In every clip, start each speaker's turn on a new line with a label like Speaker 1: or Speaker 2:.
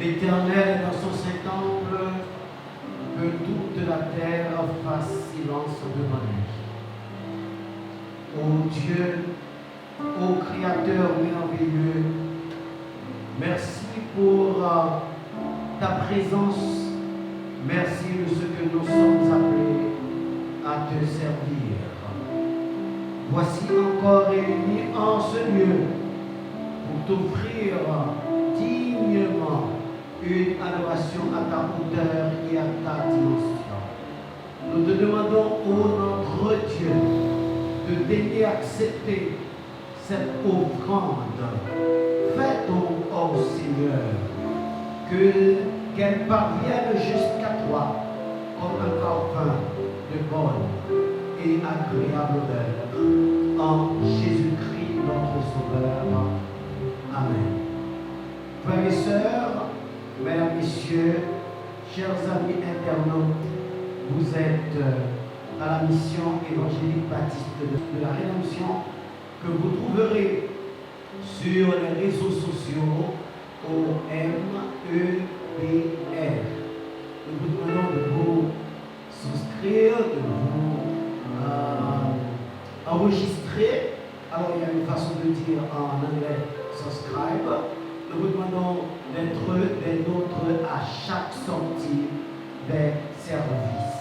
Speaker 1: L'Éternel est dans son saint temple, que toute la terre fasse silence devant lui. Ô Dieu, ô Créateur merveilleux, merci pour ta présence, merci de ce que nous sommes appelés à te servir. Voici encore réunis en ce lieu pour t'offrir dignement une adoration à ta hauteur et à ta dimension. Nous te demandons, ô notre Dieu, de daigner accepter cette offrande. Fais donc, ô Seigneur, qu'elle parvienne jusqu'à toi comme un parfum de bonne et agréable odeur. En Jésus-Christ, notre Sauveur. Amen. Frères et sœurs, mesdames, messieurs, chers amis internautes, vous êtes à la mission évangélique baptiste de la Rédemption que vous trouverez sur les réseaux sociaux OMEPR. Nous vous demandons de vous souscrire, de vous enregistrer. Alors il y a une façon de dire en anglais subscribe. Nous vous demandons d'être des nôtres à chaque sortie des services.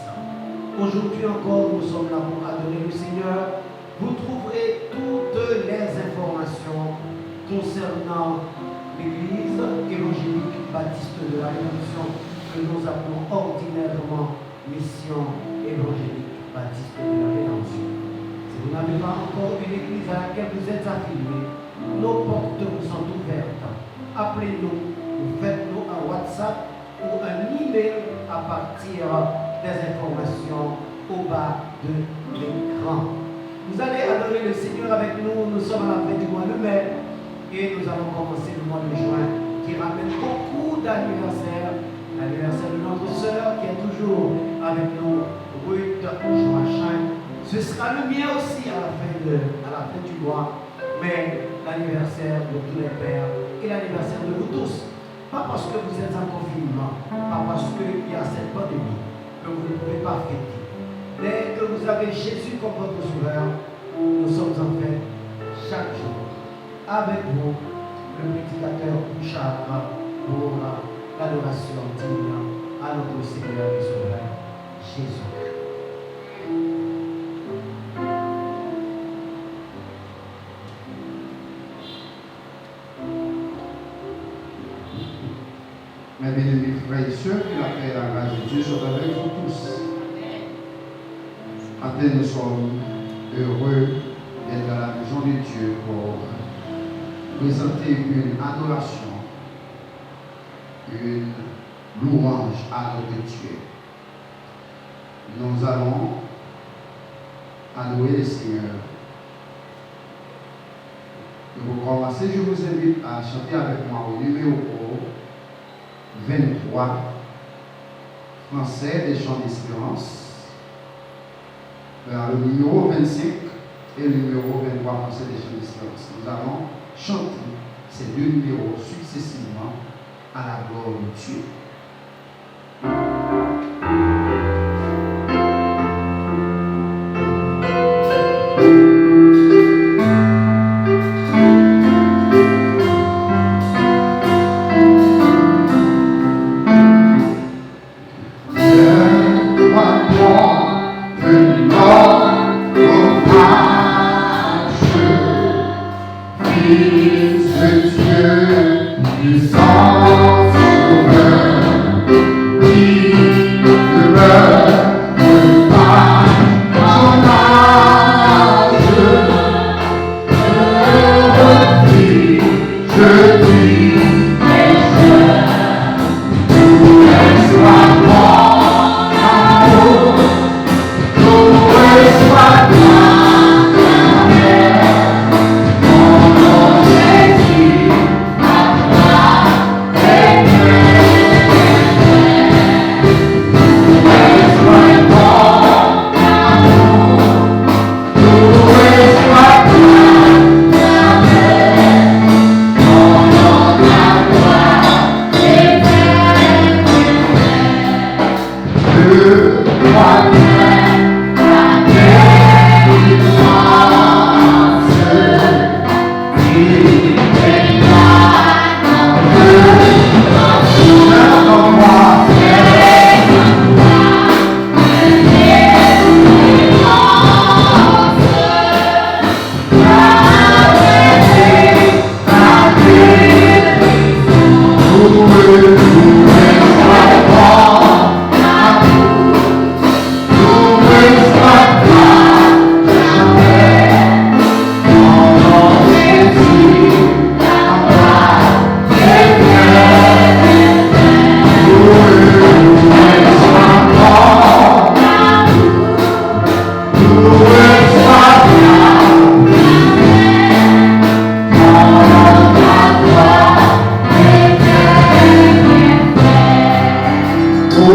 Speaker 1: Aujourd'hui encore, nous sommes là pour adorer le Seigneur. Vous trouverez toutes les informations concernant l'Église évangélique baptiste de la Rédemption que nous appelons ordinairement Mission évangélique baptiste de la Rédemption. Si vous n'avez pas encore une église à laquelle vous êtes affiliés, nos portes vous sont ouvertes. Appelez-nous, faites-nous un WhatsApp ou un email à partir des informations au bas de l'écran. Vous allez adorer le Seigneur avec nous. Nous sommes à la fin du mois de mai et nous allons commencer le mois de juin qui ramène beaucoup d'anniversaires. L'anniversaire de notre sœur qui est toujours avec nous, Ruth Joachim. Ce sera le mien aussi à la fin du mois, mais l'anniversaire de tous les pères et l'anniversaire de vous tous. Pas parce que vous êtes en confinement, pas parce qu'il y a cette pandémie que vous ne pouvez pas fêter. Dès que vous avez Jésus comme votre sauveur, nous sommes en fait chaque jour avec vous, le prédicateur Bouchard, pour l'adoration digne à notre Seigneur et Sauveur, Jésus-Christ.
Speaker 2: Mes bien-aimés frères et sœurs, que la paix et la grâce de Dieu soient avec vous tous. Après, nous sommes heureux d'être à la maison de Dieu pour présenter une adoration, une louange à notre Dieu. Nous allons adorer le Seigneur. Et pour commencer, je vous invite à chanter avec moi au numéro 23, français des chants d'espérance. Le numéro 25 et le numéro 23, français des chants d'espérance. Nous allons chanter ces deux numéros successivement à la gloire de Dieu.
Speaker 3: Fils de Dieu, puissant sauveur.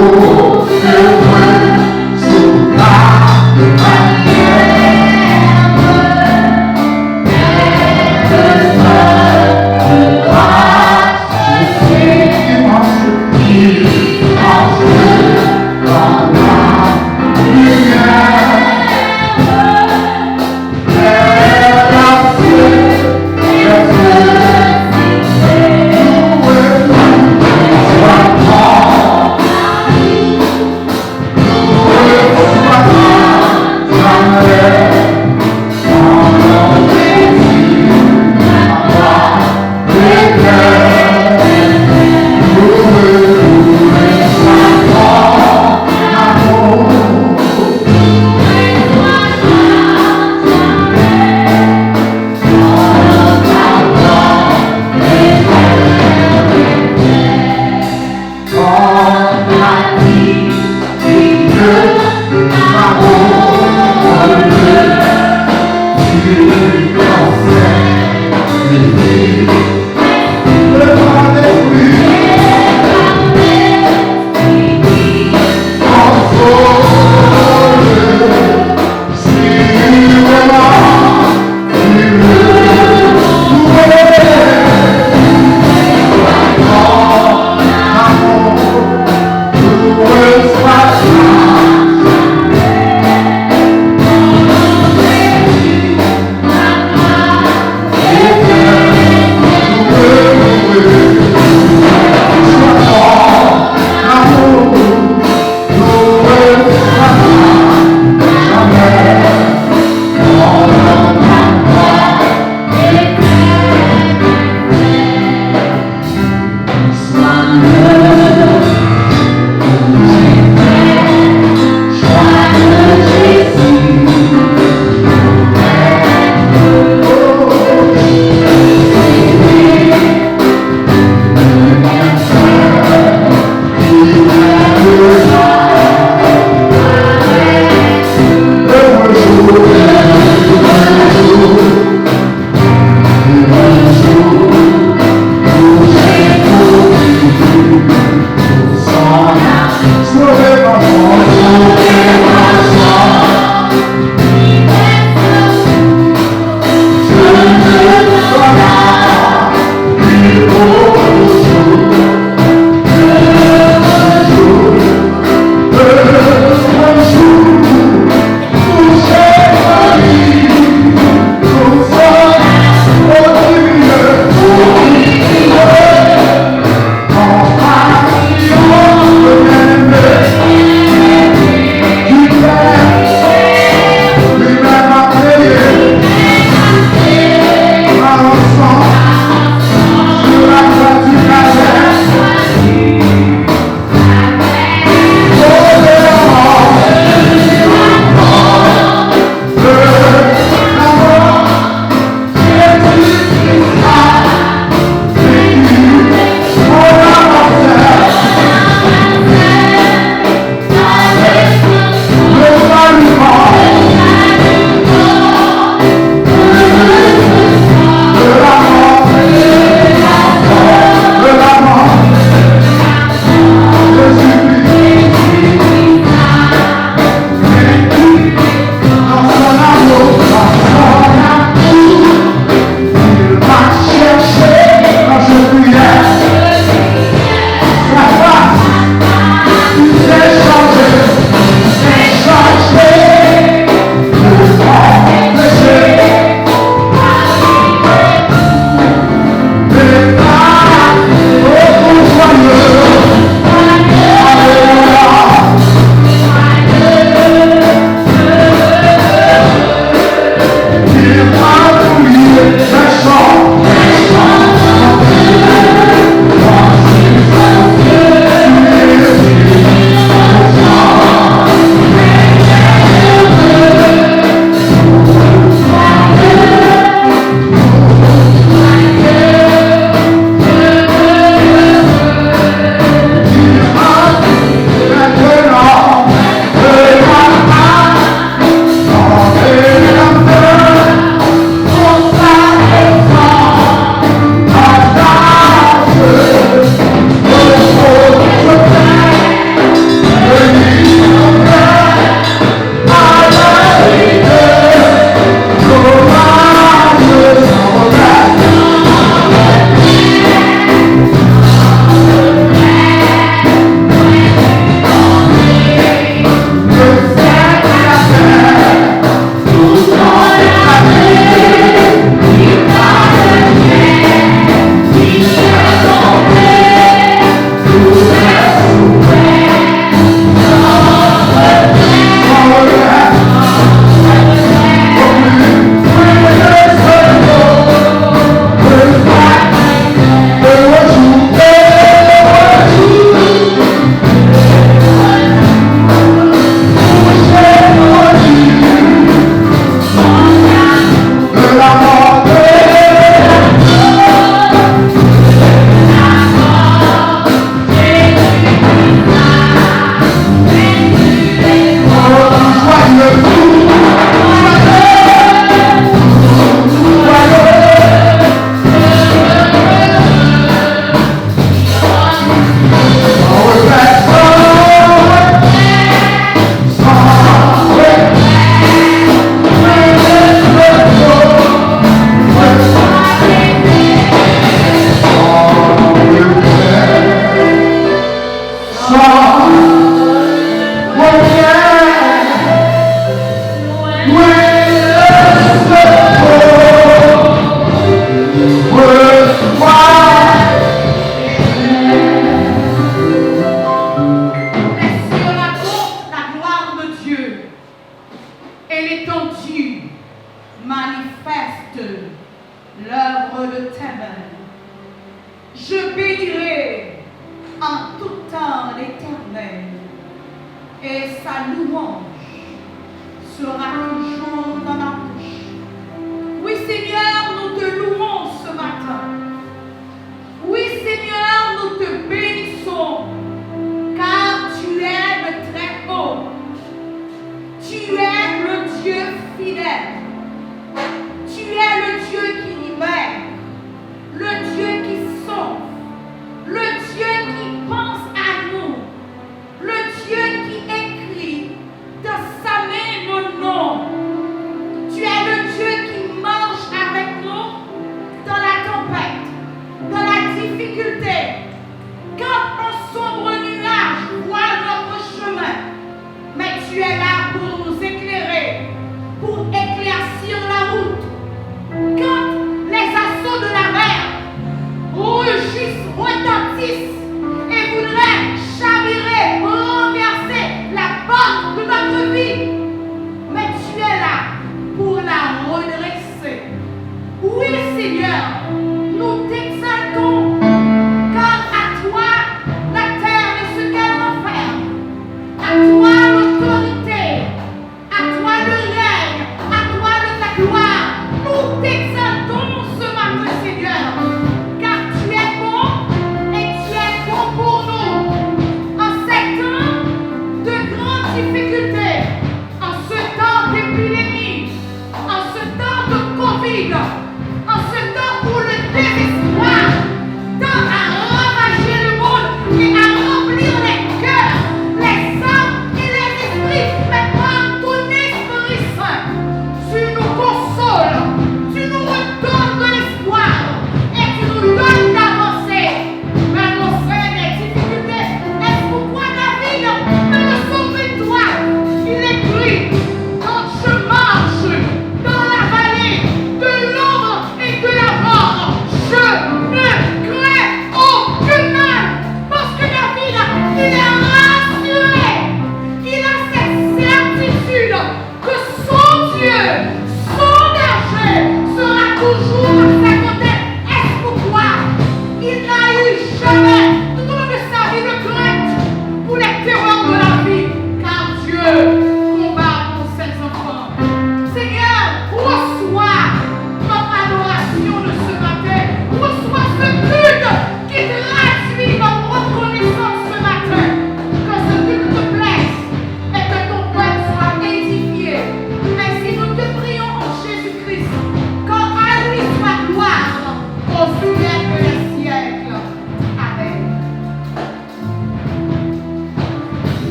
Speaker 3: Thank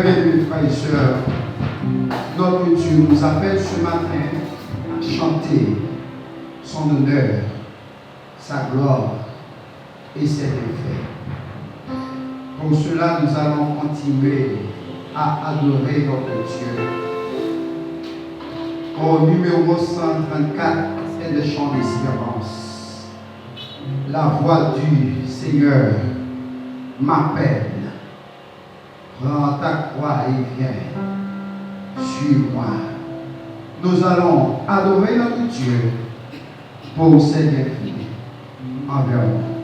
Speaker 2: Bien-aimés frères et sœurs, notre Dieu nous appelle ce matin à chanter son honneur, sa gloire et ses bienfaits. Pour cela, nous allons continuer à adorer notre Dieu. Au numéro 134 est le chant d'espérance. La voix du Seigneur m'appelle. Prends ta croix et viens. Suis-moi. Nous allons adorer notre Dieu pour ses bienfaits envers nous.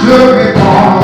Speaker 3: Je réponds,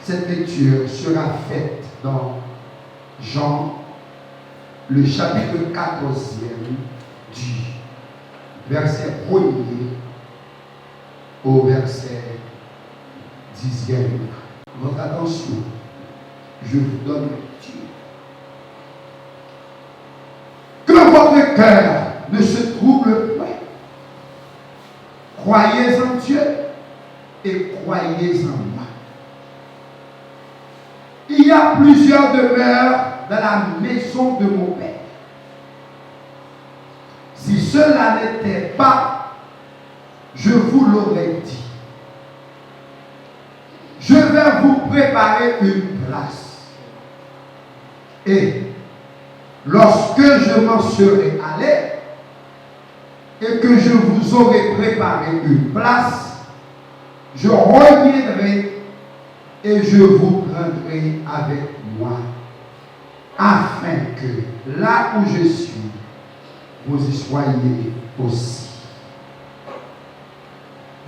Speaker 2: Cette lecture sera faite dans Jean, le chapitre 14e, du verset 1er au verset 10e. Votre attention, je vous donne lecture. Que votre cœur ne se trouble point. Croyez en Dieu et croyez en moi. Il y a plusieurs demeures dans la maison de mon Père. Si cela n'était pas, je vous l'aurais dit. Je vais vous préparer une place. Et lorsque je m'en serai allé et que je vous aurai préparé une place, je reviendrai et je vous prendrai avec moi, afin que là où je suis, vous y soyez aussi.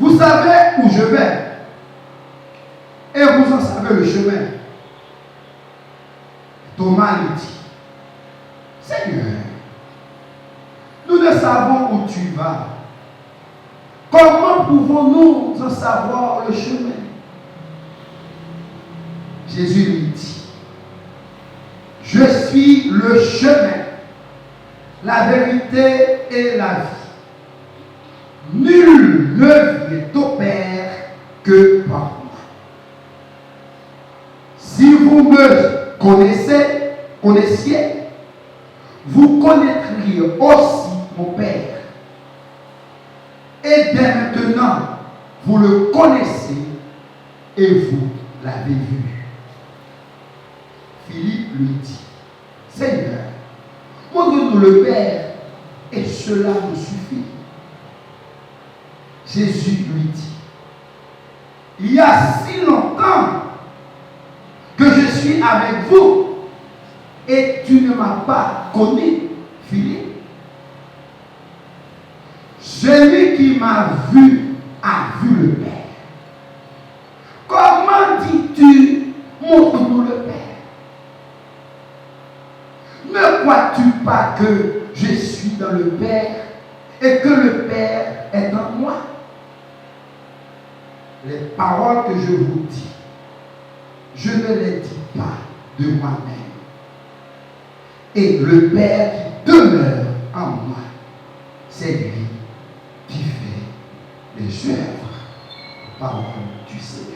Speaker 2: Vous savez où je vais et vous en savez le chemin. Thomas lui dit, Seigneur, nous ne savons où tu vas. Comment pouvons-nous en savoir le chemin? Jésus lui dit, je suis le chemin, la vérité et la vie. Nul ne vient au Père que par moi. Si vous me connaissiez, vous connaîtriez aussi mon Père. Et dès maintenant, vous le connaissez et vous l'avez vu. Philippe lui dit, Seigneur, montre-nous le Père et cela nous suffit. Jésus lui dit, il y a si longtemps que je suis avec vous et tu ne m'as pas connu, Philippe. Celui qui m'a vu a vu le Père. Comment dis-tu, montre-nous le Père? Ne crois-tu pas que je suis dans le Père et que le Père est en moi? Les paroles que je vous dis, je ne les dis pas de moi-même. Et le Père qui demeure en moi, c'est lui qui fait les œuvres. Parole du Seigneur.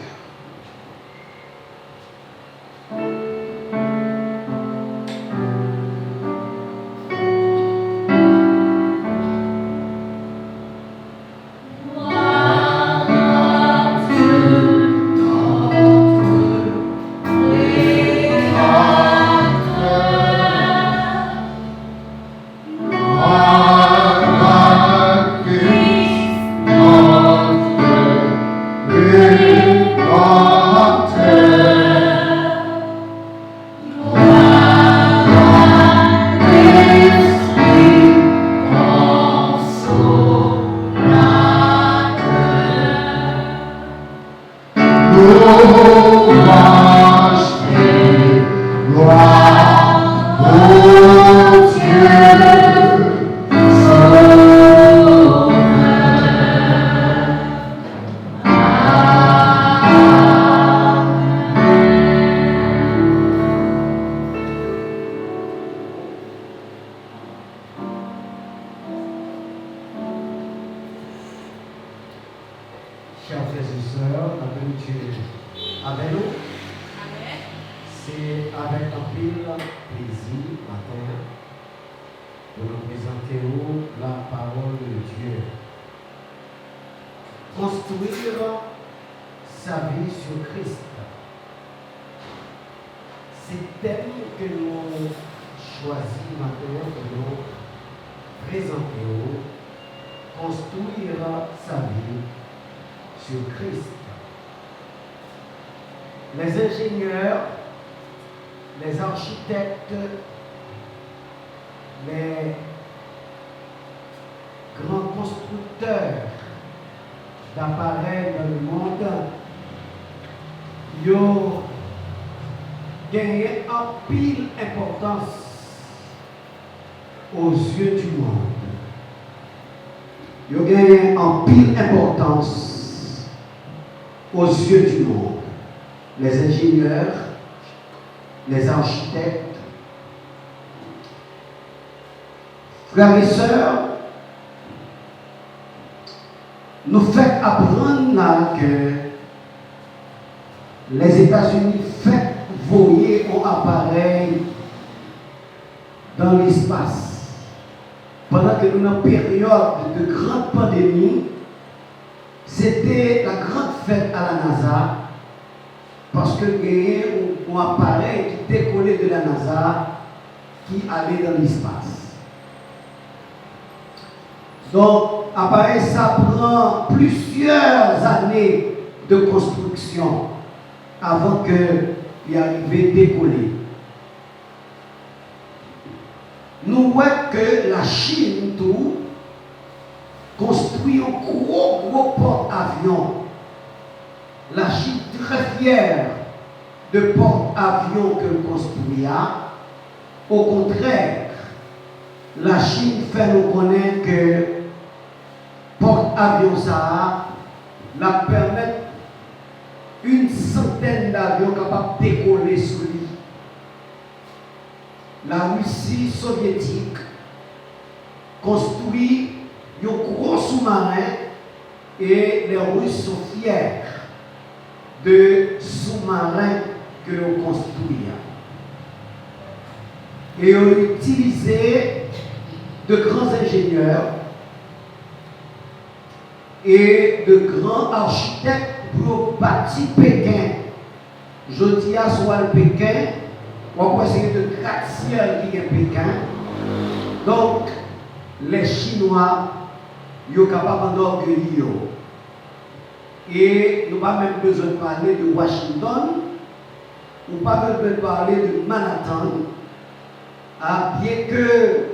Speaker 1: Chers frères et sœurs, la vérité avec nous, c'est avec un pile plaisir matin de nous présenter la parole de Dieu. Construire sa vie sur Christ. C'est le thème que nous choisissons maintenant de nous présenter. Construire sa vie sur Christ. Les ingénieurs, les architectes, les grands constructeurs d'appareils dans le monde, ils ont gagné en pile importance aux yeux du monde. Ils ont gagné en pile importance aux yeux du monde. Les ingénieurs, les architectes, frères et sœurs, nous fait apprendre là que les États-Unis fait voyer un appareil dans l'espace. Pendant que nous, dans une période de grande pandémie, c'était la grande fête à la NASA, parce que il y a un appareil qui décollait de la NASA qui allait dans l'espace. Donc, appareil, ça prend plusieurs années de construction avant qu'il arrive à décoller. Nous voyons que la Chine tout construit un gros porte-avions. La Chine très fière de porte-avions que construit. Au contraire, la Chine fait nous connaître que porte-avions ça la permet une centaine d'avions capables de décoller sur lui. La Russie soviétique construit un gros sous-marin et les Russes sont fiers de sous-marins que vous construisez. Et vous utilisez de grands ingénieurs et de grands architectes pour bâtir Pékin. Je dis à soit le Pékin, ou encore c'est de gratte-ciel qui est Pékin. Donc, les Chinois, ils sont capables d'orgueillir. Et nous n'avons pas même besoin de parler de Washington, ou pas même besoin de parler de Manhattan, bien que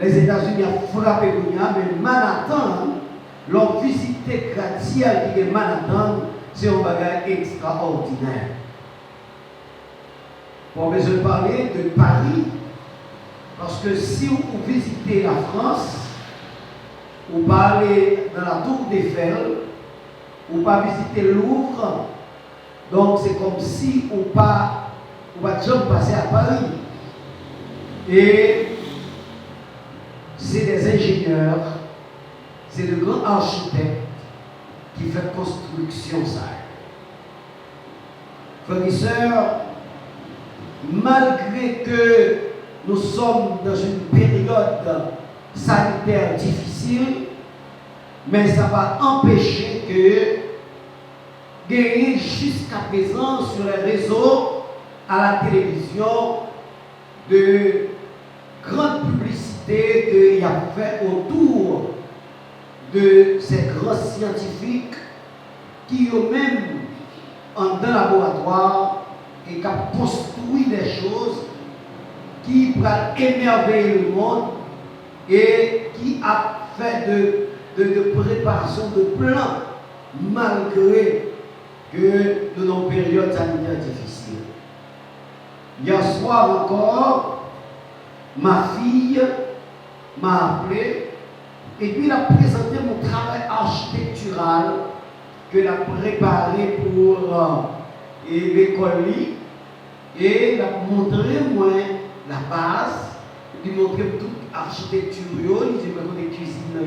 Speaker 1: les États-Unis ont frappé Kounia, mais Manhattan, leur visiter gratte-ciel qui est Manhattan, c'est un bagage extraordinaire. Pour besoin de parler de Paris, parce que si vous visitez la France, vous parlez dans la tour d'Eiffel, ou pas visiter le Louvre, donc c'est comme si vous pas jamais passer à Paris. Et c'est des ingénieurs, c'est de grands architectes qui font construction ça. Frères et sœurs, malgré que nous sommes dans une période sanitaire difficile, mais ça va empêcher que gagner jusqu'à présent sur les réseaux, à la télévision, de grandes publicités qu'il y a fait autour de ces grands scientifiques qui eux-mêmes dans le laboratoire et qui ont construit des choses qui pourraient émerveiller le monde et qui a fait de préparation de plans malgré que nous avons une période sanitaire difficile. Hier soir encore, ma fille m'a appelé et puis elle a présenté mon travail architectural qu'elle a préparé pour l'école et elle a montré moi la base, lui montrer toute l'architecture, il dit des cuisines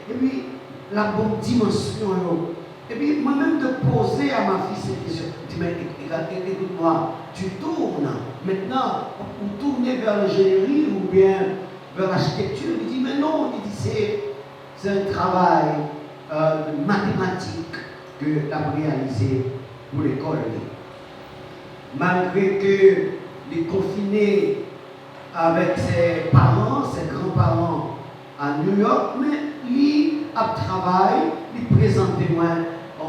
Speaker 1: et puis la bonne dimension. Et puis moi-même de poser à ma fille cette question, je dis mais écoute-moi, tu tournes maintenant ou tourner vers l'ingénierie ou bien vers l'architecture. Il dit mais non, il dit c'est un travail de mathématiques que tu as réalisé pour l'école. Malgré que les confinés avec ses parents, ses grands-parents à New York, mais lui a travaillé, lui présentait moi un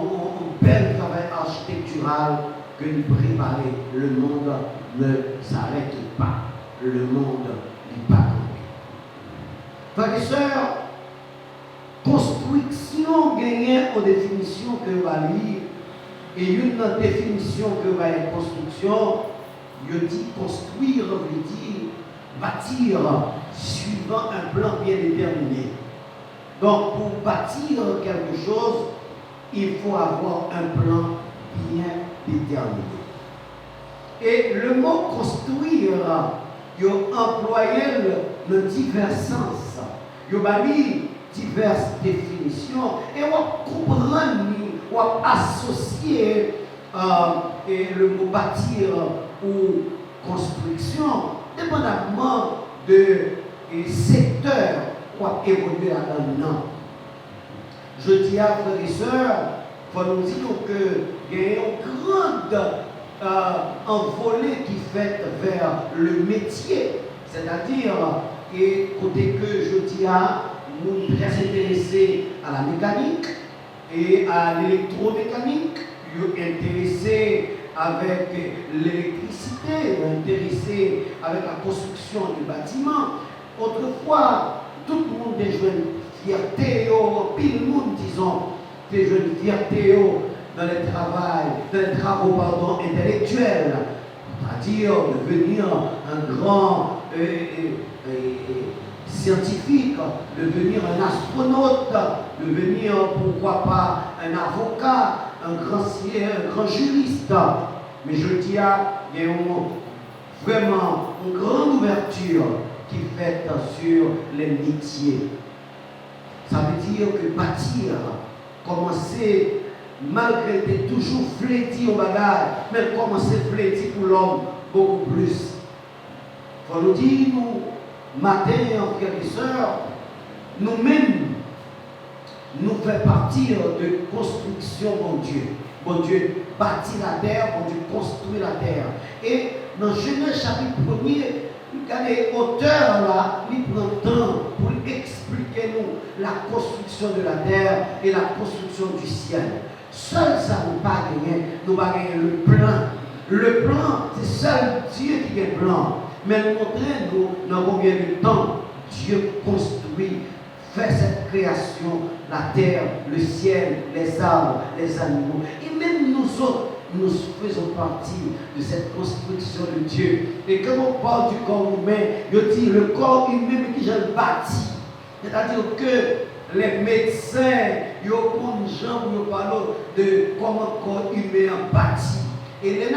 Speaker 1: bel travail architectural que lui préparer. Le monde ne s'arrête pas. Le monde n'est pas compris. Frères et sœurs, construction gagne aux définitions que va lire et une définition que va être construction, je dis construire veut dire bâtir suivant un plan bien déterminé. Donc pour bâtir quelque chose, il faut avoir un plan bien déterminé. Et le mot construire, il employé dans divers sens. Il y a diverses définitions et on comprend, on associer le mot bâtir ou construction, dépendamment de secteur qu'on évolue là-dedans. Je dis à frères et sœurs, il faut nous dire qu'il y a une grande envolée qui fait vers le métier, c'est-à-dire, et côté que je dis à nous très intéressés à la mécanique et à l'électromécanique, intéressés avec l'électricité, intéressés avec la construction du bâtiment. Autrefois, tout le monde est jeune fierté, puis le monde, disons, des jeunes fierté dans les travaux intellectuels, c'est-à-dire devenir un grand scientifique, devenir un astronaute, devenir, pourquoi pas, un avocat, un grand juriste. Mais je dis, il y a vraiment une grande ouverture qui est faite sur les métiers. Ça veut dire que bâtir, commencer malgré que tu toujours fléti au bagage, mais commencer fléti pour l'homme beaucoup plus. Il faut nous dire, nous, matin, frères et sœurs, nous-mêmes, nous faisons partir de construction, mon Dieu. Mon Dieu bâtit la terre, mon Dieu construit la terre. Et dans Genèse chapitre 1er, regardez, l'auteur là, il prend le temps pour expliquer nous la construction de la terre et la construction du ciel. Seul ça nous pas gagné, nous pas gagné le plan. Le plan, c'est seul Dieu qui a le plan. Mais montrez-nous dans combien de temps Dieu construit, fait cette création, la terre, le ciel, les arbres, les animaux. Et même nous autres, nous faisons partie de cette construction de Dieu. Et quand on parle du corps humain, je dis le corps humain qui je le bâti. C'est-à-dire que les médecins, ils ont une jambe, ils parlent de comment le corps humain est bâti. Et les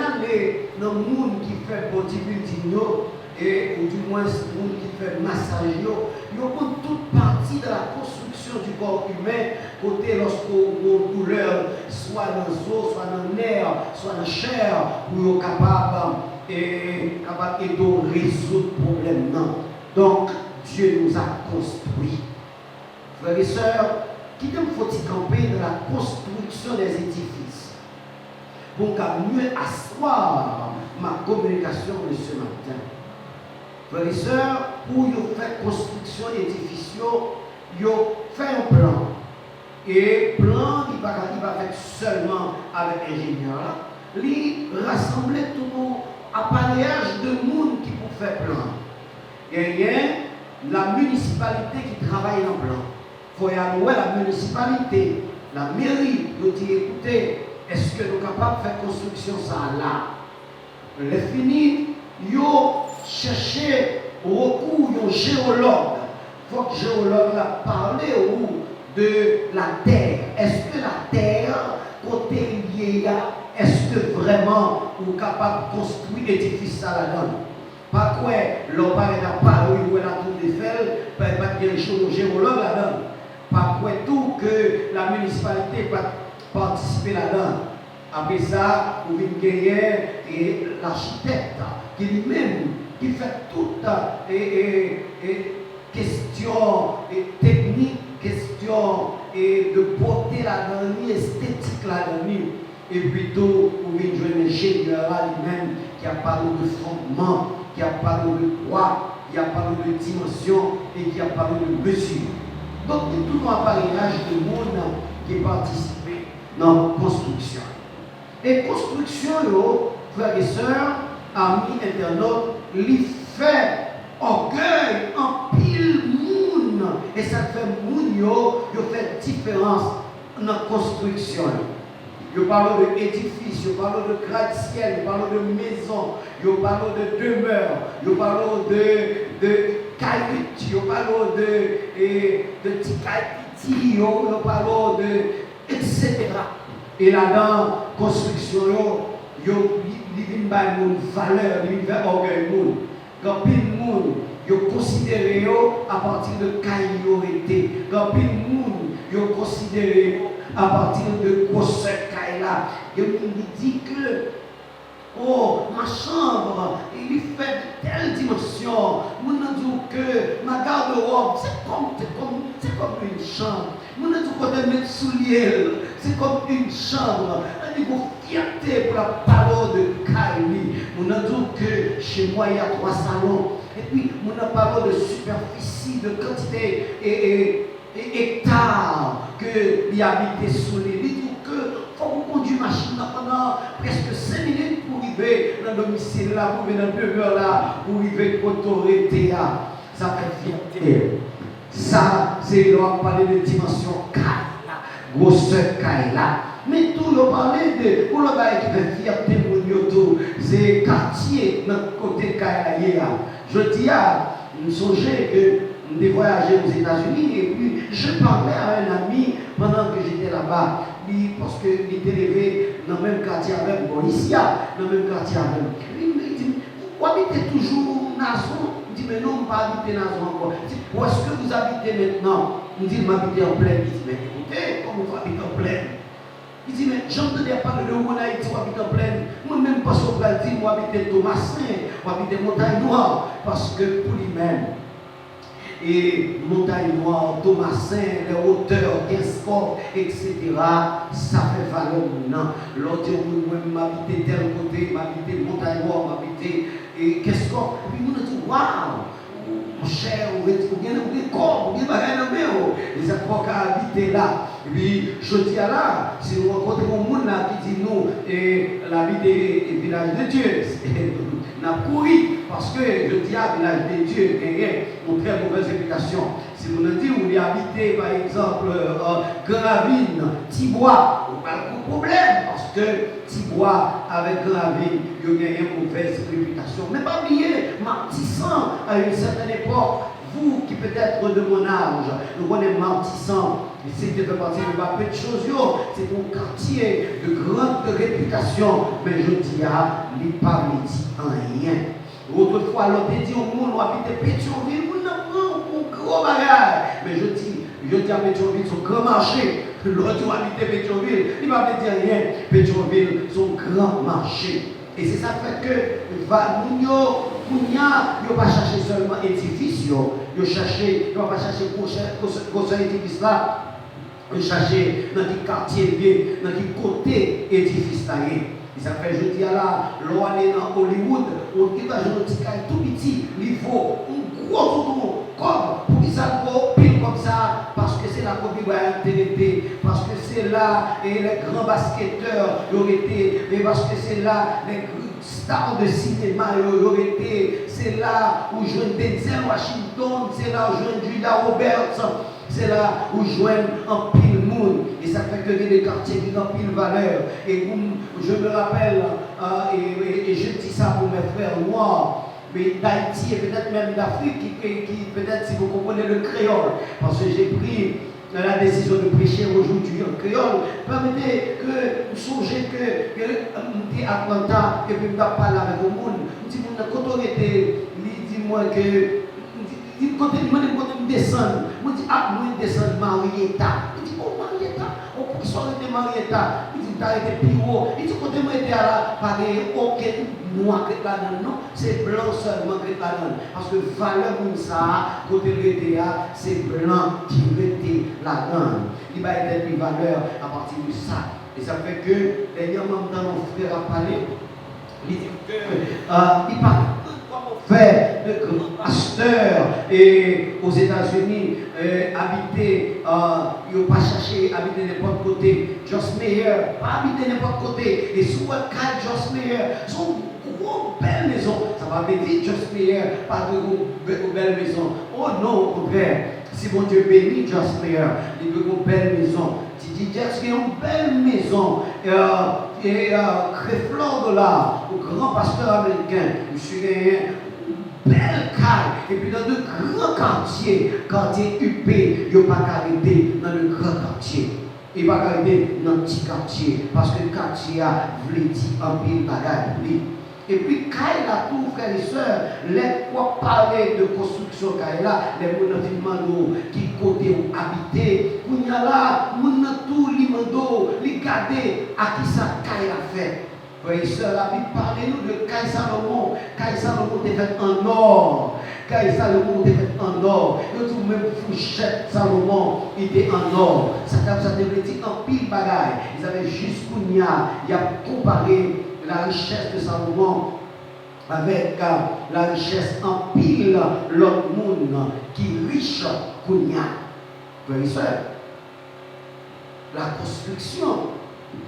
Speaker 1: dans le monde qui fait bodybuilding, et ou du moins le monde qui fait massage, ils ont toute partie de la construction du corps humain, côté lorsqu'on a une douleur, soit dans les os, soit dans les nerfs, soit dans la chair, pour être capable de résoudre le problème. Donc, Dieu nous a construits. Frères et sœurs, qui faut-il camper dans la construction des édifices pour mieux asseoir ma communication de ce matin? Frères et sœurs, pour faire construction d'édifices, ils fait un plan. Et le plan, il va faire seulement avec l'ingénieur. Il rassemble tout appareillage de monde qui peut faire plan. Il y a la municipalité qui travaille dans le plan. Il faut y aller la municipalité, la mairie, nous dit écoutez, est-ce que nous sommes capables de faire construction ça là? Les fini, ils cherché recours un géologue. Il faut que le géologue a parlé de la terre. Est-ce que la terre, côté lié, est-ce que vraiment vous êtes capable de construire l'édifice là-dedans? Pas quoi, l'on parle de Paris ou la tour d'Eiffel, pas qu'il y ait un géologue là-dedans. Pas quoi tout que la municipalité va participer là-dedans. Après ça, vous venez gagner et l'architecte qui lui-même qui fait toute question technique, question de beauté là-dedans, esthétique là-dedans. Et plutôt, vous venez jouer l'ingénieur lui-même qui a parlé de fondement, qui a parlé de poids, qui a parlé de dimension et qui a parlé de mesure. Donc, tout un appareillage de monde qui participe dans la construction. Et construction, frères et sœurs, amis, internautes, il fait orgueil en pile monde. Et ça fait monde, il fait différence dans la construction. Je parle d'édifices, je parle de gratte-ciel, je parle de maisons, je parle de demeures, je parle de cailloux, je parle de petits cailloux, je parle de etc. Et là-dedans, construction, il y a une valeur, il y a un orgueil. Quand il monde, il considéré à partir de cailloux. Quand il monde, il considéré à partir de grosseur caille-là. Il dit que, oh, ma chambre, il fait de telle dimension. Mon dit que ma garde-robe, c'est comme une chambre. Mon dit que mes souliers, c'est comme une chambre. Il y a une fierté pour la parole de Kaili. Mon dit que chez moi, il y a 3 salons. Et puis, mon parole de superficie, de quantité et hectares que il habite sous les lits. Il dit que faut vous conduire machine pendant presque 5 minutes pour arriver dans le domicile là, pour venir dans le demeure là, pour arriver pour autorité là. Ça fait fierté. Ça, c'est là on parler de dimension caille là, grosseur caille là. Mais tout le parler de pour le bail qui fait fierté pour nous, c'est quartier dans le côté caille là. Je dis à nous songer que j'ai voyagé aux États-Unis et puis je parlais à un ami pendant que j'étais là-bas. Parce qu'il était élevé dans le même quartier avec Bonissia, dans le même quartier avec. Il me dit, vous habitez toujours Nazon? Il dit, mais non, pas habiter Nazon encore. Il dit, où est-ce que vous habitez maintenant? Il me dit, m'habiter en pleine. Il dit, mais écoutez, comment vous habitez en pleine? Il dit, mais j'entendais parler de mon Haïti, on habite en plaine. Moi-même, pas sur le dit, moi habite Thomasin, moi habite Montagne Noire. Parce que pour lui-même, et Montagne Noire, Thomasin, les hauteurs, Guescor, etc., ça fait valeur maintenant. L'autre, moi, m'habite tel côté, m'habite Montagne Noire, m'habite Guescor. Et puis, nous dit, waouh! Mon cher, vous bien des corps, vous bien des les apôtres qui habitent là. Et puis, je dis à là, si nous rencontrons un monde là qui dit nous, la vie des villages de Dieu, on a couru, parce que je dis à village de Dieu, il y a une très mauvaise réputation. Si vous nous dites, vous habitez par exemple Gravine, Tibois, vous n'avez pas de problème, parce que Tibois avec Gravine, il y a une mauvaise réputation. Mais pas oublier, Martissan, à une certaine époque, vous qui peut-être de mon âge, nous connaissons Martissan, c'est de partie de ma petite chose, c'est un quartier de grande réputation, mais je dis à il pas dit rien. Autrefois, l'autre dit au monde, on habite Pétionville, on a un gros bagage. Mais je dis à Pétionville, son grand marché. L'autre habite Pétionville, il ne va pas dire rien. Pétionville, son grand marché. Et c'est ça fait que nous ne pas chercher seulement édifice, nous ne pas chercher pour édifice là, nous chercher dans quel quartier, dans quel côté édifice là. Et ça fait, je dis à la, l'on est dans Hollywood, on est dans un petit cas tout petit, il faut un gros tour, comme pour qu'ils ça pile comme ça, parce que c'est là qu'on va être, parce que c'est là et les grands basketteurs y auraient été, et parce que c'est là les stars de cinéma y auraient été, c'est là où je joue Denzel Washington, c'est là où je joue Julia Roberts. C'est là où joignent en pile monde. Et ça fait que des quartiers qui ont pile valeur. Et je me rappelle, et je dis ça pour mes frères noirs, mais d'Haïti et peut-être même d'Afrique, qui peut-être si vous comprenez le créole, parce que j'ai pris la décision de prêcher aujourd'hui en créole, permettez que vous songez que nous sommes à Atlanta et puis nous parlons avec le monde. Nous disons, quand on était, dis-moi que quand je descends, je dis, je descends Marietta. Il dit, oh Marietta, on peut sortir de Marietta. Il dit, tu as été plus haut. Il dit, quand je suis là, pas aucun noir que là-dedans, non, c'est blanc seulement que là-dedans. Parce que valeur comme ça, quand tu es là, c'est blanc qui était là-dedans. Il va être une valeur à partir de ça. Et ça fait que, dernièrement, dans mon frère a parlé, il dit que, il parle. Fait de grands pasteurs et aux États-Unis habiter, ils n'ont pas cherché à habiter n'importe côté. Joss Meyer, pas habiter n'importe côté. Et souvent, quand Joss Meyer, sont gros belles maisons. Ça va me dire Joss Meyer, pas de belles maisons. Oh non, au contraire. Si mon Dieu bénit Joss Meyer, il veut une belle maison. Si tu dis Joss Meyer, une belle maison. Et Creflore de là, au grand pasteur américain, je suis gagné. Belle caille, et puis dans de grands quartiers UP, il n'y a pas arrêté dans le grand quartier. Il n'y a pas arrêté dans le petit quartier, parce que le quartier a voulu dire un peu de bagaille pour lui. Et puis, caille là, tout frères et sœurs, les quoi parler de construction caille là, les monuments qui côté où habiter, qu'on y a là, mon tout limando, les garder à qui ça caille a fait. Frères et sœurs, la Bible parle-nous de Caille Salomon. Caille Salomon était fait en or. Caille Salomon était fait en or. Et tout même fourchette Salomon était en or. Ça devait dire en pile bagaille. Ils avaient juste Kounia. Il a comparé la richesse de Salomon avec la richesse en pile l'autre monde qui est riche Kounia. Frères et sœurs, la construction,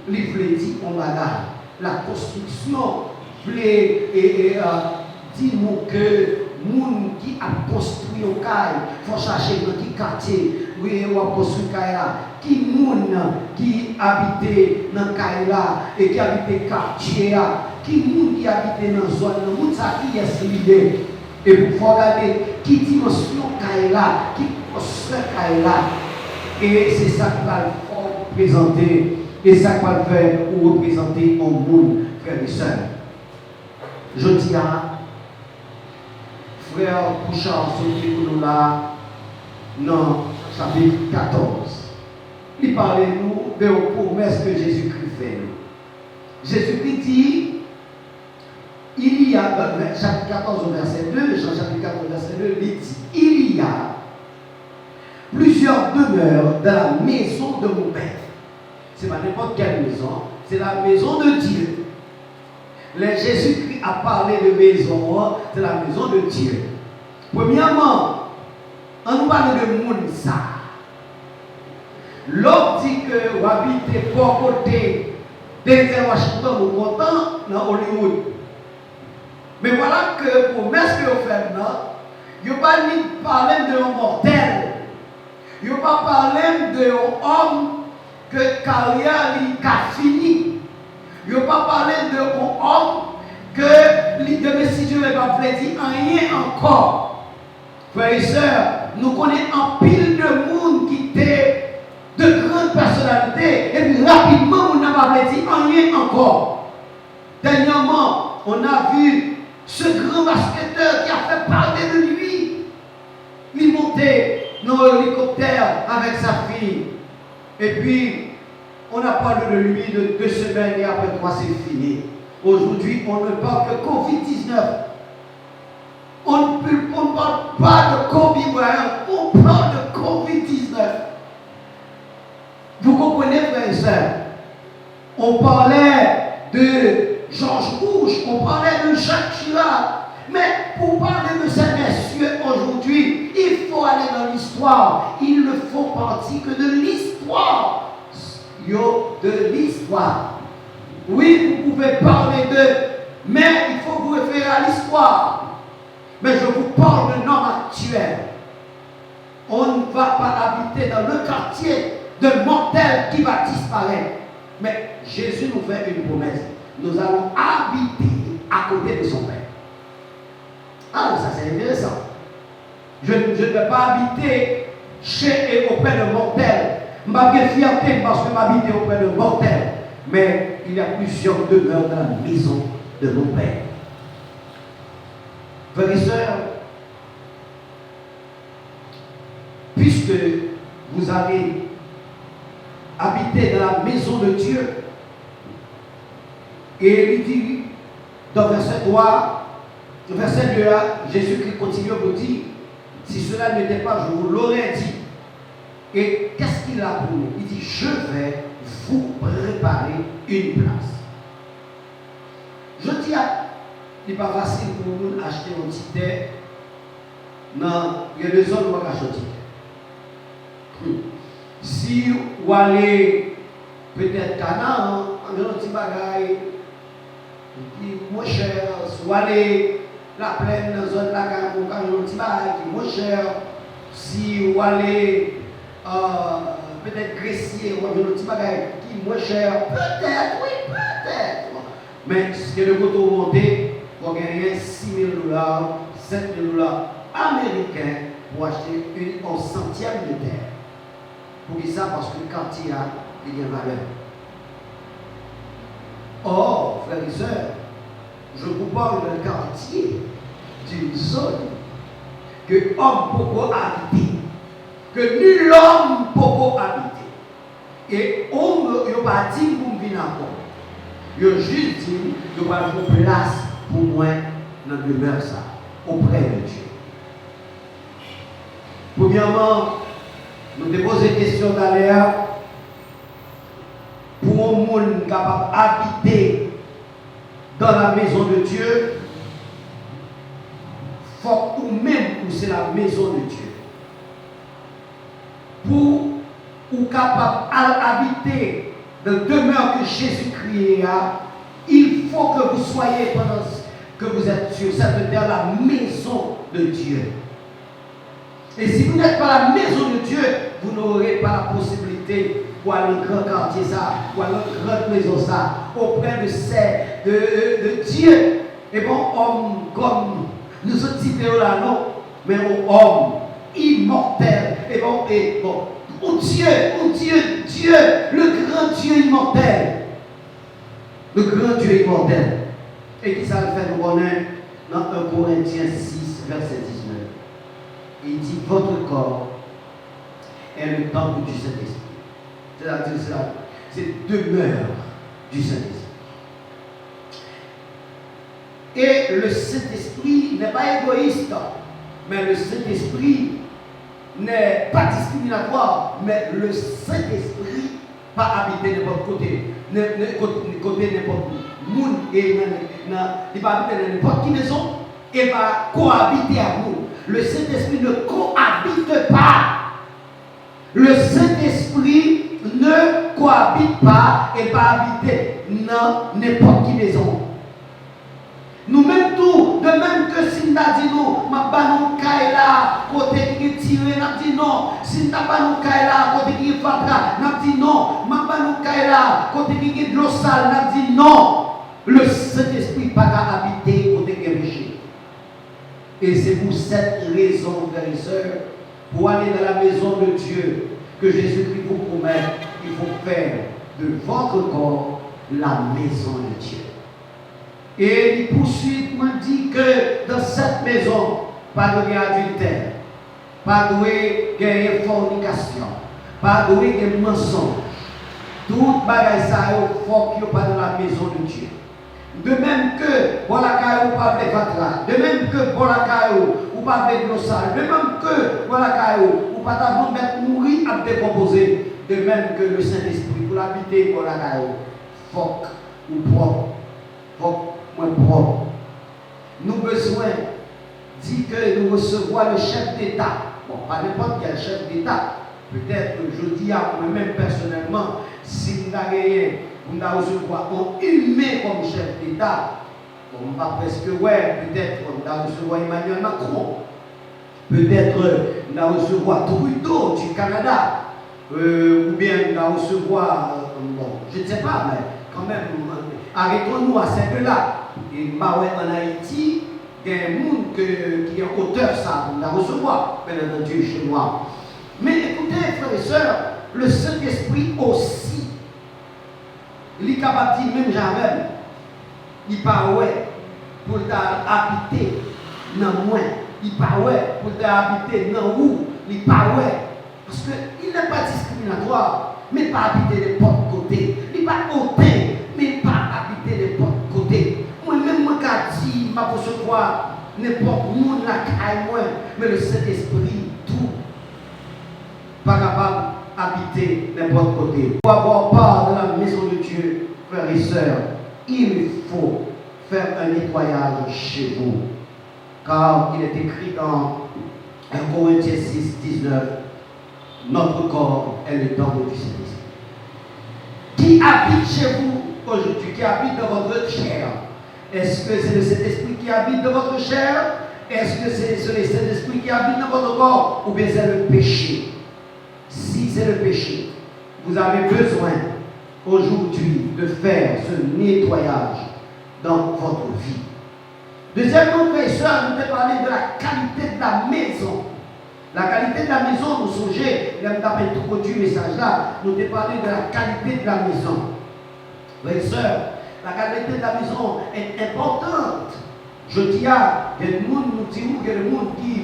Speaker 1: il voulait dire en bagaille. La construction voulait dire que les gens qui a construit au caille, il faut chercher dans quel quartier où on a construit le caille là. Qui les gens qui habitent dans le caille là et qui habitent le quartier là. Qui les gens qui habitent dans la zone là. Les gens qui est l'idée. Et pour regarder qui dimension caille là, qui construit le caille là. Et c'est ça qui va le présenter. Et ça va faire ou représenter un monde, frères et sœurs. Je dis à frère Bouchard, ce que nous là, dans chapitre 14. il parle nous de la promesse que Jésus-Christ fait. Jésus-Christ dit, il y a, dans chapitre 14, verset 2, Jean chapitre 14, verset 2, il dit, il y a plusieurs demeures dans la maison de mon Père. Ce n'est pas n'importe quelle maison, c'est la maison de Dieu. Jésus-Christ a parlé de maison, c'est la maison de Dieu. Premièrement, on nous parle de monde ça. L'autre dit que vous habitez pour côté Denzel Washington, vous content dans Hollywood. Mais voilà que pour promesse que vous faites là, vous n'avez pas parlé de un mortel. Vous n'avez pas parlé de un homme que carrière a fini. Vous n'avez pas parlé de un homme que si Dieu ne va pas dire rien encore. Frères et sœurs, nous connaissons un pile de monde qui était de grandes personnalités et puis rapidement on n'a pas dit rien encore. Dernièrement, on a vu ce grand basketteur qui a fait parler de lui. Il montait dans l'hélicoptère avec sa fille. Et puis, on a parlé de lui de 2 semaines et après 3 c'est fini. Aujourd'hui, on ne parle que Covid-19. On ne parle pas de Kobe Bryant, on parle de Covid-19. Vous comprenez, frères et sœurs? On parlait de George Bush, on parlait de Jacques Chirac. Mais pour parler de ces messieurs aujourd'hui, il faut aller dans l'histoire. Ils ne font partie que de l'histoire. De l'histoire. Oui, vous pouvez parler d'eux, mais il faut vous référer à l'histoire. Mais je vous parle d'un homme actuel. On ne va pas habiter dans le quartier de mortel qui va disparaître. Mais Jésus nous fait une promesse. Nous allons habiter à côté de son Père. Ah, ça c'est intéressant. Je ne vais pas habiter chez et auprès de mortels. Je n'ai fierté parce que je m'habite auprès de mortels. Mais il y a plusieurs demeures dans la maison de mon Père. Frères et sœurs, puisque vous allez habiter dans la maison de Dieu, et il dit dans verset 3, verset 2, Jésus-Christ continue pour dire, si cela n'était pas, je vous l'aurais dit. Et qu'est-ce qu'il a promis? Il dit, je vais vous préparer une place. Je dis, il n'est pas facile pour nous d'acheter un ticket. Non, il y a 2 ans, on va acheter un ticket. Si vous allez peut-être Canaan, on a un petit bagage qui est moins cher. Si vous allez la plaine dans la zone de la gare, on a un petit bagage qui est moins cher. Si vous allez peut-être Gressier, on a un petit bagage qui est moins cher. Peut-être, oui, peut-être. Mais si vous avez le côté monté, vous gagnez $6 000, $7 000 américains pour acheter un centième de terre. Pour dire ça parce que le quartier a une valeur. Or, frères et sœurs, je vous parle d'un quartier, d'une zone que homme peut habiter, que nul homme peut habiter. Et on ne va pas dire pour venir encore. Il a juste dit qu'il va avoir place pour moi dans le demeure ça, auprès de Dieu. Premièrement, nous devons poser une question d'ailleurs. Pour un monde capable d'habiter dans la maison de Dieu, faut ou même où c'est la maison de Dieu. Pour ou capable d'habiter dans la demeure que Jésus-Christ a, il faut que vous soyez pendant que vous êtes sur cette terre la maison de Dieu. Et si vous n'êtes pas la maison de Dieu, vous n'aurez pas la possibilité pour aller au grand quartier ça, pour aller à la grande maison ça, auprès de Dieu. Et bon, homme comme nous autres types là, non, mais un homme immortel. Et bon, Dieu, le grand Dieu immortel. Le grand Dieu immortel. Et qui ça le fait nous connaître dans 1 Corinthiens 6, verset 19. Il dit, votre corps est le temple du Saint-Esprit. c'est-à-dire c'est demeure du Saint-Esprit. Et le Saint-Esprit n'est pas égoïste, mais le Saint-Esprit n'est pas discriminatoire, mais le Saint-Esprit pas habiter n'importe côté, côté n'importe où. Moun et il va habiter dans n'importe quelle maison et va cohabiter avec nous. Le Saint-Esprit ne cohabite pas. Le Saint-Esprit ne cohabite pas et va habiter dans n'importe quelle maison. Nous-mêmes tout, de même que si nous avons dit nous, ma banon kaila, côté qui est tiré, nous avons dit non. Si nous avons dit kaila, côté qui est fatra, nous avons dit non. Ma banon kaila, côté qui est de l'eau sale, nous avons dit non. Le Saint-Esprit n'a pas habiter côté qui est péché. Et c'est pour cette raison, frères et sœurs, pour aller dans la maison de Dieu, que Jésus-Christ vous promet, il faut faire de votre corps la maison de Dieu. Et il poursuit, il dit que dans cette maison, pas de adultère, pas de fornication, pas de mensonge. Tout bagage ça est fort qui n'est pas dans la maison de Dieu. De même que pour la caillou, ou pas de fatra, de même que pour la caillou, ou pas de glossal, de même que pour la caillou, ou pas d'avoir mettre mourir à décomposer, de même que le Saint-Esprit pour l'habiter pour la caillou, faut ou propre, faut moins propre. Nous avons besoin dit que nous recevons le chef d'État. Bon, pas n'importe quel chef d'État. Peut-être que je dis à moi-même personnellement, si nous avons gagné, nous avons recevoir un humain comme chef d'État. Bon, pas presque ouais, peut-être nous avons recevoir Emmanuel Macron. Peut-être nous avons recevoir Trudeau du Canada. Ou bien nous avons recevoir, bon, je ne sais pas, mais quand même, arrêtons-nous à ces deux-là. Et en Haïti, il y a un monde qui est auteur ça, nous avons recevoir, bien entendu, chez moi. Mais écoutez, frères et sœurs, le Saint-Esprit aussi, il est capable de dire, même jamais, il parle pour habiter dans moi, il parle pour habiter dans où, il parle. Parce qu'il n'est pas discriminatoire, mais pas habiter de n'importe côté. Il n'est pas hautain, mais pas habiter de n'importe côté. Moi-même, moi, quand je dis, je vais recevoir n'importe où, mais le Saint-Esprit, tout, pas capable d'habiter n'importe côté. Pour avoir part de la maison de Dieu, frères et sœurs, il faut faire un nettoyage chez vous. Car il est écrit dans 1 Corinthiens 6, 19, notre corps est le temple du Saint-Esprit. Qui habite chez vous aujourd'hui, qui habite dans votre chair? Est-ce que c'est le Saint-Esprit qui habite dans votre chair? Est-ce que c'est le Saint-Esprit qui habite dans votre corps? Ou bien c'est le péché? Si c'est le péché, vous avez besoin aujourd'hui de faire ce nettoyage dans votre vie. Deuxièmement, frères et sœurs, nous avons parlé de la qualité de la maison. La qualité de la maison, nous songez, nous avons introduit le message là, nous avons parlé de la qualité de la maison. Frères et sœurs, la qualité de la maison est importante. Je dis à des gens, nous disons que les gens qui,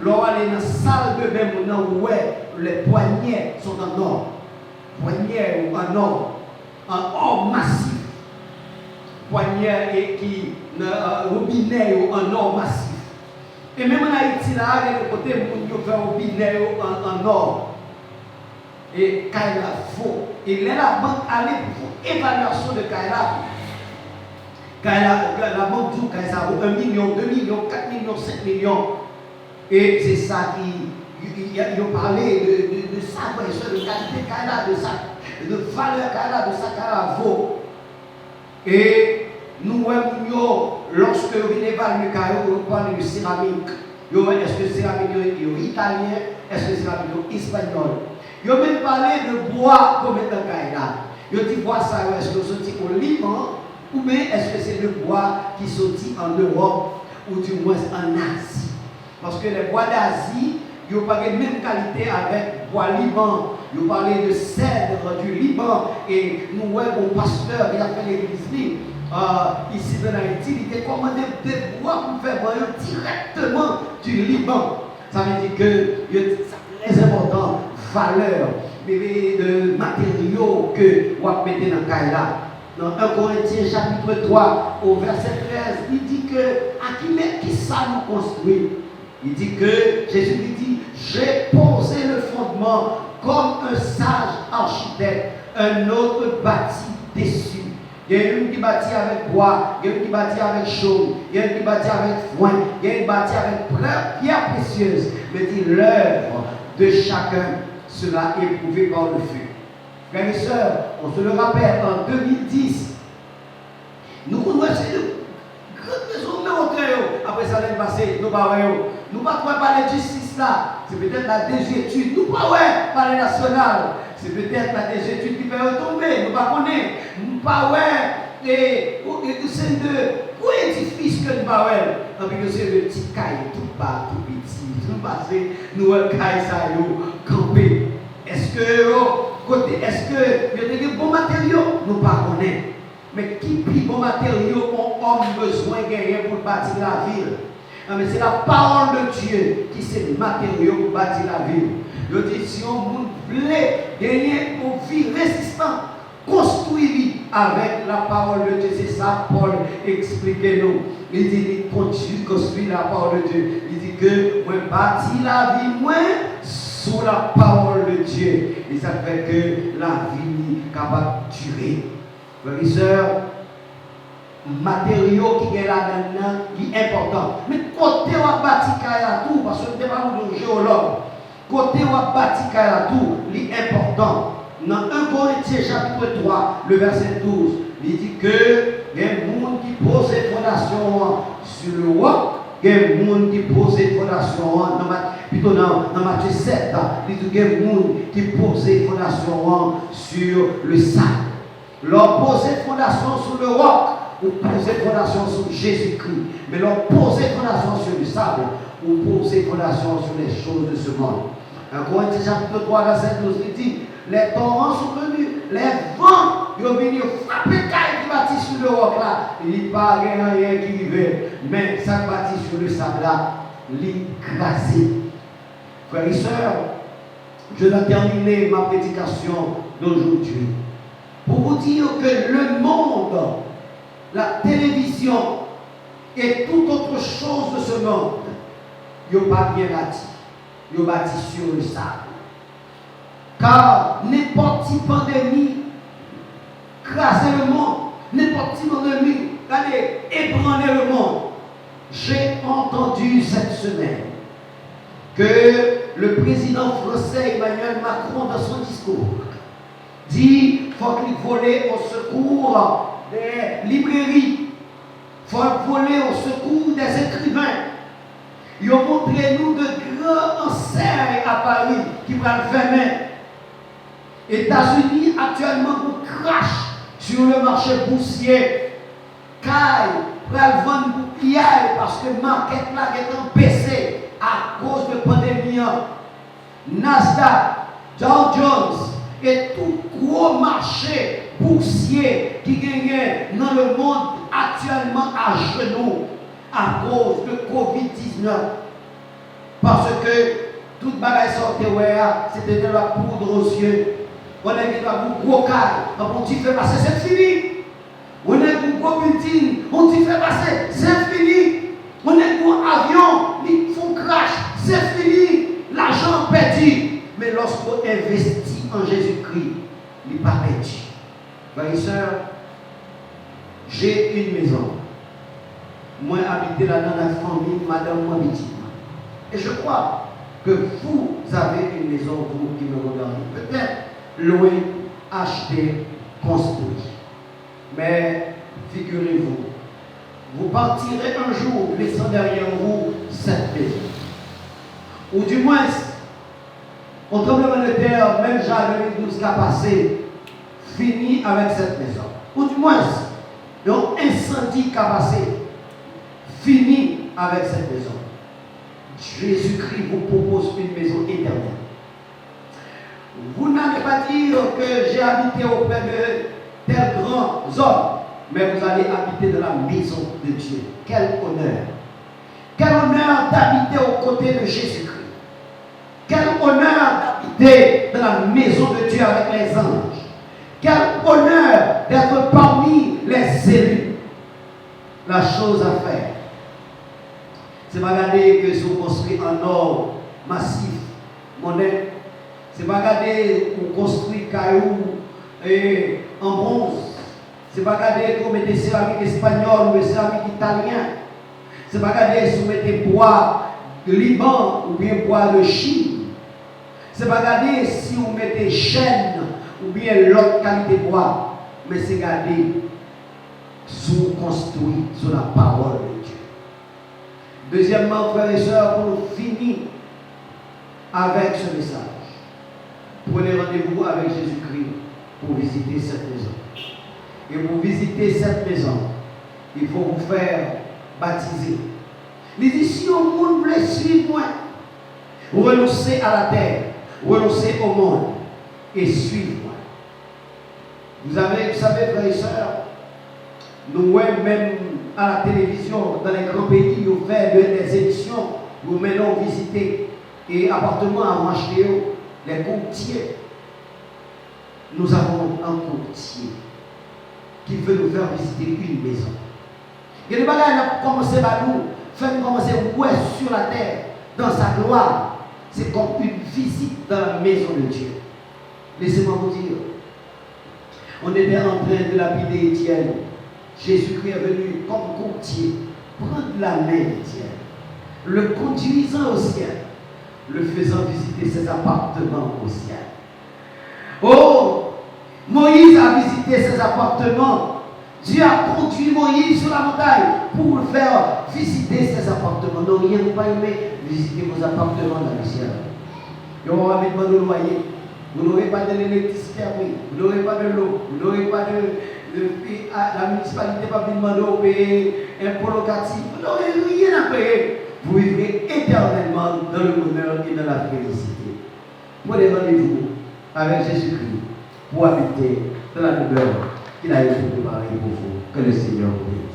Speaker 1: lorsqu'on est dans la salle de bain, les poignets sont en or. Poignets en or. En or massif. Poignets et qui, robinet en or massif. Et même en Haïti, là, il y a le côté où on fait un robinet en or. Et Kaila faux. Et là, la banque allait pour évaluation de Kaila. La banque dit que ça vaut 1 million, 2 millions, 4 millions, 5 millions. Et c'est ça qui. Ils ont parlé de ça, de qualité Kaila, de ça, de valeur Kaila, de ça Kaila vaut. Et nous, lorsque vous évaluez Kaila, vous parlez de céramique. Est-ce que céramique est italien? Est-ce que céramique est espagnol? Ils ont même parlé de bois comme étant Kaila. Ils ont dit bois ça, est-ce que c'est au Liban? Ou bien est-ce que c'est le bois qui sortit en Europe ou du moins en Asie? Parce que les bois d'Asie, ils n'ont pas la même qualité avec bois Liban. Ils ont parlé de cèdre du Liban. Et nous, mon pasteur qui a fait l'église ici dans Haïti, il était commandé des bois pour faire boire directement du Liban. Ça veut dire que c'est très important, valeur de matériaux que vous mettez dans le cas là. Dans 1 Corinthiens chapitre 3, au verset 13, il dit que à qui ça nous construit? Il dit que Jésus lui dit, j'ai posé le fondement comme un sage architecte, un autre bâti dessus. Il y a une qui bâtit avec bois, il y a une qui bâtit avec chaume, il y a une qui bâtit avec foin, il y a une qui bâtit avec pierre précieuse. Mais dit l'œuvre de chacun sera éprouvée par le feu. Frères et sœurs, on se le rappelle, en 2010, nous connaissons une grande maison, mais après ça l'année passée, nous ne pas parler de justice là, c'est peut-être la DGétude, nous ne pas parler national, c'est peut-être la DGétude qui fait retomber, nous ne pas connaître, nous ne pas et c'est de édifice que nous ne pas et puis c'est le petit caille, tout bas, tout petit, nous passons, nous caille ça, camper. Est-ce que il y a des bons matériaux? Nous ne pas connaissons. Mais qui plus bons matériaux ont besoin de gagner pour bâtir la ville? Mais c'est la parole de Dieu qui c'est le matériau pour bâtir la ville. Je dis, si on voulait gagner une vie résistante, construit avec la parole de Dieu. C'est ça, Paul expliquez nous. Il dit, il continue de construire la parole de Dieu. Il dit que moi bâtis la vie, moi, sous la parole de Dieu. Et ça fait que la vie est capable de durer. Frères et sœurs, matériaux qui est là-dedans, qui est important. Mais côté où on bâti tout, parce que nous ne sommes pas de géologue, côté où on bâti tout, il est important. Dans 1 Corinthiens chapitre 3, le verset 12, il dit que il y a des gens qui posent des fondations sur le roc, il y a des gens qui posent des fondations plutôt dans Matthieu 7, il dit qu'il y a des gens qui posent des fondations sur le sable. Leur poser fondation sur le roc, ou poser fondation sur Jésus-Christ. Mais leur poser fondation sur le sable, ou poser fondation sur les choses de ce monde. En Corinthiens chapitre 3, verset 12, il dit, les torrents sont venus, les vents, ils sont venus frapper caille qui bâtit sur le roc là. Il n'y a pas rien qui arrive, mais ça bâtit sur le sable là, l'écrasé. Frères et sœurs, je dois terminer ma prédication d'aujourd'hui pour vous dire que le monde, la télévision et toute autre chose de ce monde, ils n'ont pas bien bâti. Ils ont bâti sur le sable. Car n'importe quelle pandémie craser le monde, n'importe quelle pandémie allez ébranler le monde. J'ai entendu cette semaine que le président français Emmanuel Macron dans son discours dit qu'il faut qu'il vole au secours des librairies, il faut voler au secours des écrivains. Ils ont montré nous de grands enseignes à Paris qui vont fermer. États-Unis actuellement on crache sur le marché boursier. Caille pour vendre bouclier parce que le market là est en baissé à cause de la pandémie. Nasdaq, Dow Jones et tout gros marché boursier qui gagne dans le monde actuellement à genoux à cause de Covid-19. Parce que toute bagaille sortait, c'était de la poudre aux yeux. On a dit un gros caille, on dit fait passer, c'est fini. On a un gros building, on dit fait passer, c'est fini. On a un gros avion, ils font crash, c'est fini. L'argent perdu. Mais lorsqu'on investit en Jésus-Christ, il n'est pas perdu. Frères et sœurs, j'ai une maison. Moi, habité là dans la famille, madame Mohamed. Et je crois que vous avez une maison, vous qui me regardez. Peut-être loué, acheté, construit. Mais figurez-vous, vous partirez un jour laissant derrière vous cette maison. Ou du moins, au tremblement de terre, même Jean 2012 qui a passé, fini avec cette maison. Ou du moins, un incendie qui a passé, fini avec cette maison. Jésus-Christ vous propose une maison éternelle. Vous n'allez pas dire que j'ai habité auprès de tels grands hommes, mais vous allez habiter dans la maison de Dieu. Quel honneur! Quel honneur d'habiter aux côtés de Jésus-Christ! Quel honneur d'habiter habiter dans la maison de Dieu avec les anges. Quel honneur d'être parmi les élus. La chose à faire, c'est pas regarder que si on construit en or massif, monnaie. C'est pas regarder qu'on construit cailloux et en bronze. C'est pas regarder qu'on met des céramiques espagnoles ou des céramiques italiennes. C'est pas regarder si on met des bois de Liban ou bien bois de Chine. C'est pas regarder si on met des chênes ou bien l'autre qualité de bois. Mais c'est regarder si on construit sur la parole de Dieu. Deuxièmement, frères et sœurs, pour nous finir avec ce message, prenez rendez-vous avec Jésus-Christ pour visiter cette maison. Et pour visiter cette maison, il faut vous faire baptiser. Il dit, si au monde voulait suivre moi, renoncez à la terre, renoncez au monde et suivez-moi. Vous savez, frères et sœurs, nous même à la télévision, dans les grands pays, nous faisons des émissions, nous menons visiter et appartements à acheter les courtiers. Nous avons un courtier qui veut nous faire visiter une maison. Et le bagage a commencé par nous, faire commencer sur la terre, dans sa gloire. C'est comme une visite dans la maison de Dieu. Laissez-moi vous dire, on était en train de lapider Étienne. Jésus-Christ est venu comme courtier, prendre la main d'Étienne, le conduisant au ciel, le faisant visiter ses appartements au ciel. Oh, Moïse a visité ses appartements. Dieu a conduit Moïse sur la montagne pour le faire visiter ses appartements. Non, rien vous pas aimé visiter vos appartements dans le ciel. Et on va mettre le loyer. Vous n'aurez pas de l'électricité à payer, vous n'aurez pas de l'eau, vous n'aurez pas la municipalité va vous demander de payer un impôt locatif, vous n'aurez rien à payer. Vous vivrez éternellement dans le bonheur et dans la félicité. Prenez rendez-vous avec Jésus-Christ pour habiter dans la demeure qu'il a été préparée pour vous. Que le Seigneur vous bénisse.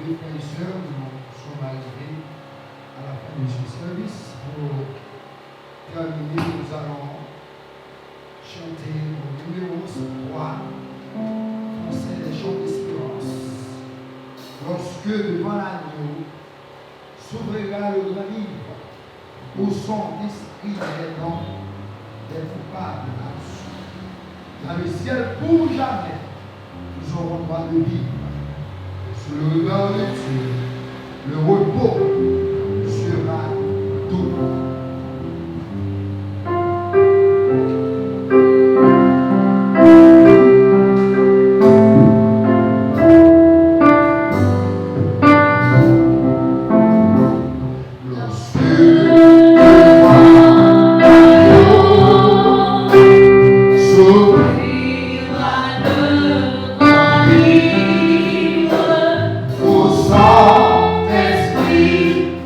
Speaker 2: Frères et sœurs, nous sommes arrivés à la fin de ce service. Pour terminer, nous allons chanter au numéro 3, Français des chants d'espérance. Lorsque devant l'agneau s'ouvrira le grand livre, où sont inscrits les noms des coupables là-dessus. Dans le ciel, pour jamais, nous aurons droit de vivre. Sous le regard de Dieu, le repos sera tout.
Speaker 3: Esprit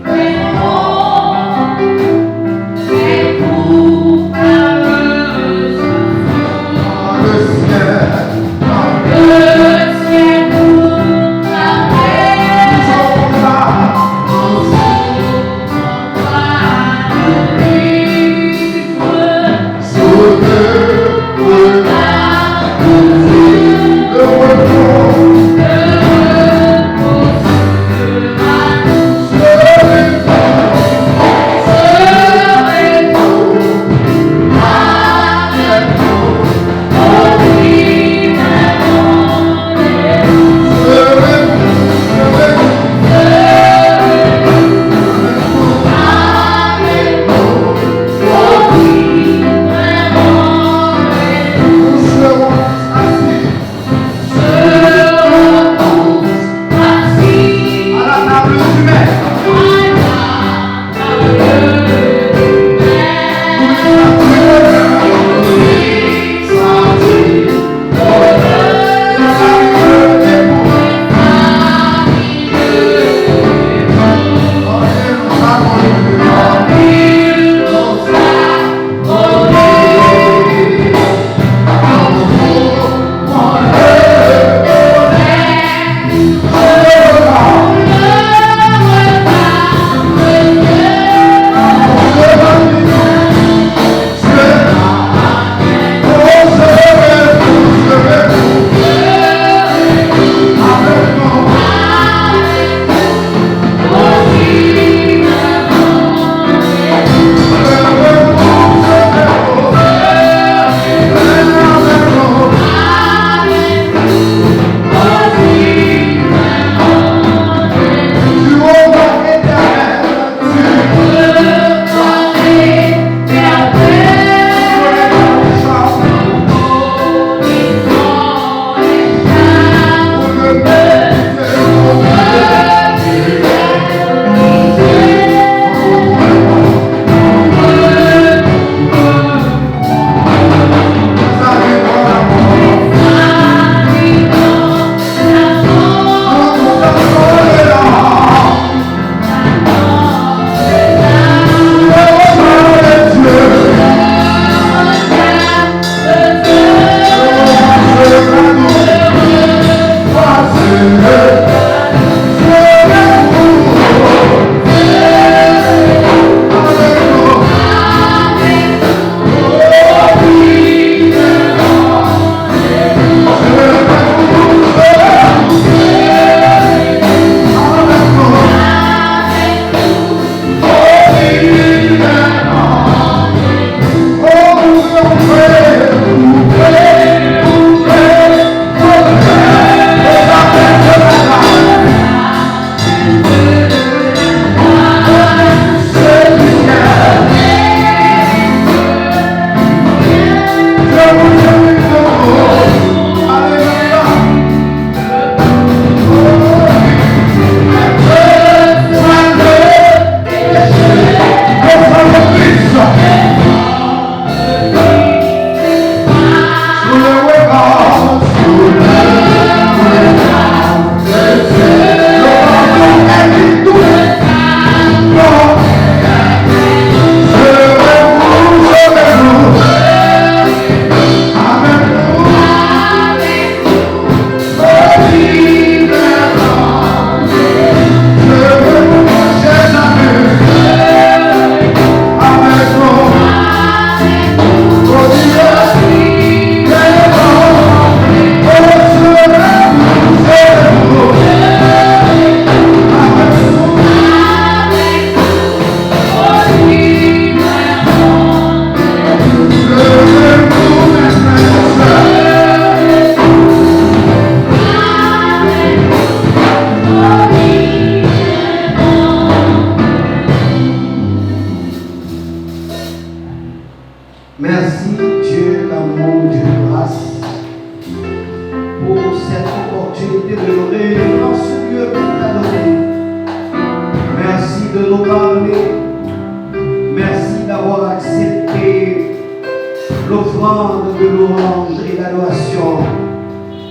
Speaker 1: louange et d'adoration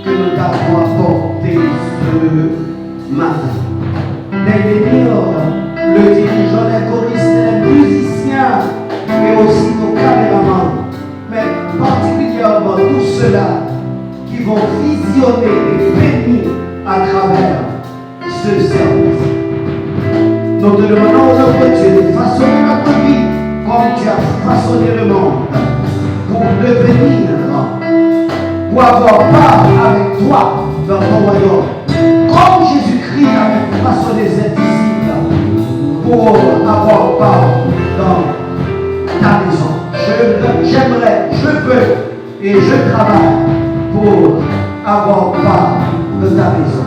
Speaker 1: que nous t'avons apporté ce matin. Bénir le dirigeant des choristes, les musiciens et aussi nos caméramans, mais particulièrement tous ceux-là qui vont visionner et bénir à travers ce service. Nous te demandons aujourd'hui Dieu de façonner notre vie comme tu as façonné le monde pour devenir, pour avoir part avec toi dans ton royaume. Comme Jésus-Christ avait façonné ses disciples pour avoir part dans ta maison. J'aimerais, je veux et je travaille pour avoir part de ta maison.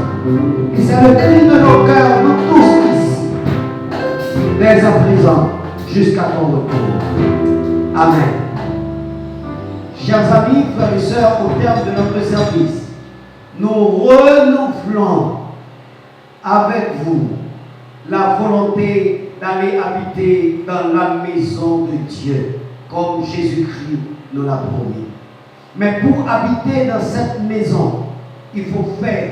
Speaker 1: Et c'est le cri de nos cœurs, nous tous ici, dès à présent, jusqu'à ton retour. Amen. Chers amis, frères et sœurs, au terme de notre service, nous renouvelons avec vous la volonté d'aller habiter dans la maison de Dieu, comme Jésus-Christ nous l'a promis. Mais pour habiter dans cette maison, il faut faire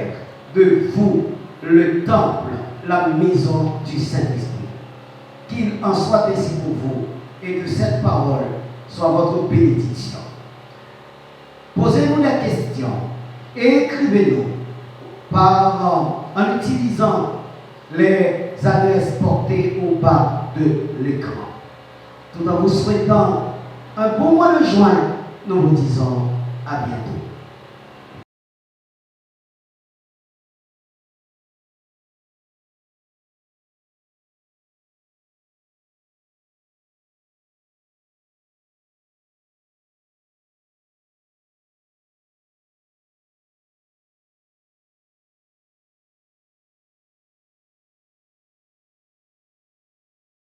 Speaker 1: de vous le temple, la maison du Saint-Esprit. Qu'il en soit ainsi pour vous et que cette parole soit votre bénédiction. Posez-nous des questions et écrivez-nous en utilisant les adresses portées au bas de l'écran. Tout en vous souhaitant un bon mois de juin, nous vous disons à bientôt.